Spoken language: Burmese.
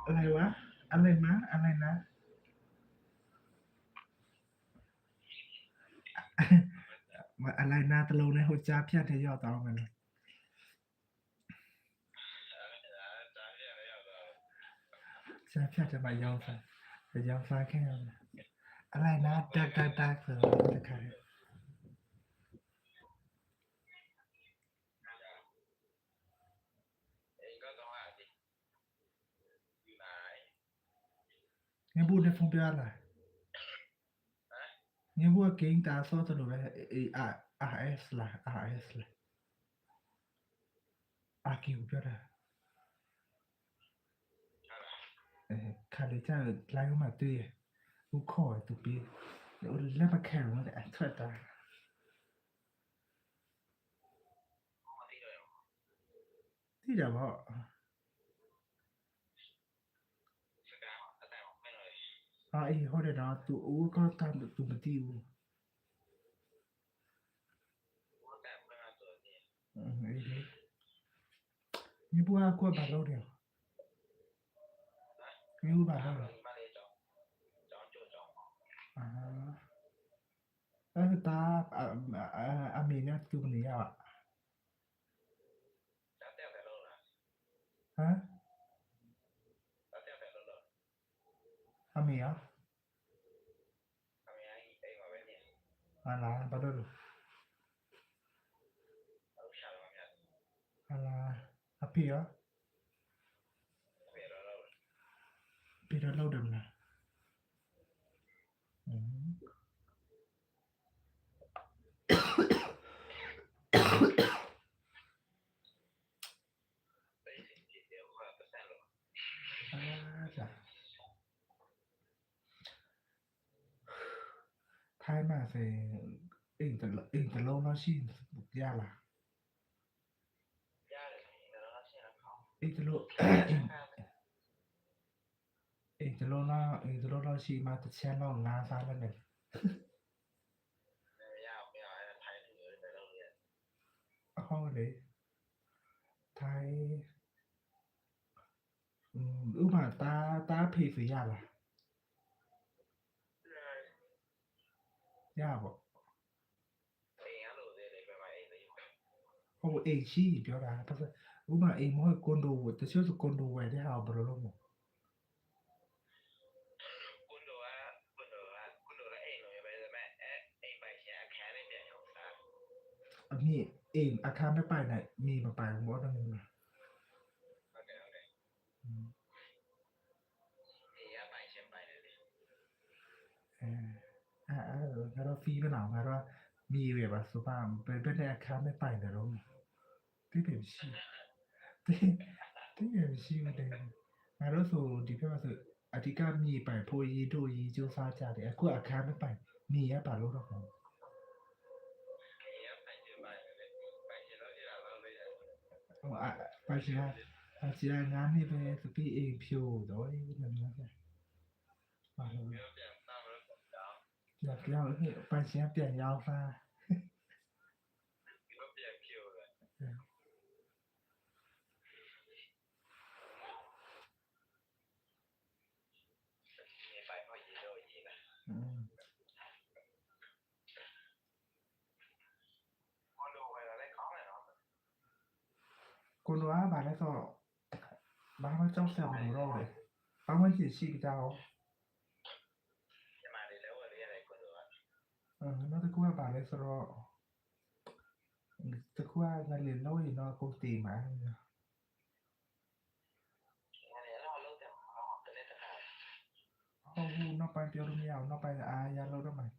อะไรวะอะไรนะอะไรนะอะไรนะตะลุงในหัวใจเพี้ยนที่ยอดต่อมันใช่เพี้ยนจะมายอมซะจะยอมซะแค่อะไรนะดักเสือจะขายงั้นพูดในฟงเปียร์ล่ะงั้นพูดเก่งตาโซ่ตะลุงเลยRS ล่ะ RS ล่ะอากิวเปียร์ล่ะคาริจ้าไล่มาตุ้ยกูขอตุปีแล้วมาแข่งมันแต่ถอดตาที่เดี๋ยวว่าအေးဟုတ်တယ်နော်သူဦးကတမ်းသူမသိဘူးအေးလေညီဘွားကဘာလုပ်တယ်ညီဘွားဘာလုပ်လဲအာအဲ့ဒါအမေနဲ့သူမနေရပါဟမ်အမေရဟာလားဘာလုပ်လဲဟာလားအဖေရပြေတော့လုပ်တယ်မလားจ้ะထိုင်းမှာဆိုရင်အိမ်တစ်လုံးတော့ရှိရလားအိမ်တစ်လုံးအိမ်တစ်လုံးတော့ရှိမှတစ်ချက်တော့ငါးစားလည်းဟုတ်လေထိုင်းဥပမာတားဖေးရလားရပေါ့ဟုတ်အိမ်ရှိပြောတာဒါဆိုဥပမာအိမ်မဟုတ်ကွန်ဒိုတချို့ဆိုကွန်ဒိုဝယ်တဲ့ဟာဘယ်လိုလုပ်မလဲအမေအိမ်အခန်းမပိုင်နိုင်မိမပိုင်ဘောတော့မလားကတော့ဖီးမလားကတော့มีแบบว่าสุภาพเป็นอาคารไม่ไปเลยหรอที่เป็นชีที่เป็นชีมันเลยငါတို့ဆိုဒီဘက်မှာဆိုအဓိကမြေပိုင်ဖိုးရီတို့ရီကျိုးစားကြတယ်အခုအခန်းမပိုင်မြေရပါလို့တော့မဟုတ်ဟိုပါချာငါးနှစ်ပဲစပီအိမ်ဖြိုးတော့ဒီလိုမျိုးပဲပါလို့ကြောက်ပါချာပြန်ရောက်စားကိုလိုအားဗာလဲဆိုဘာမှကြောက်စရာမလိုတော့လေဘာမှကြည့်ရှိကြအောင်နောက်တစ်ခုကဗာလဲဆိုတော့တစ်ခုကငါလည်းလို့ရင်တော့ကိုတီမှာဟုတ်ဘူးနောက်ပိုင်းပြောလို့မရအောင်နောက်ပိုင်းအားရလို့တော့မယ်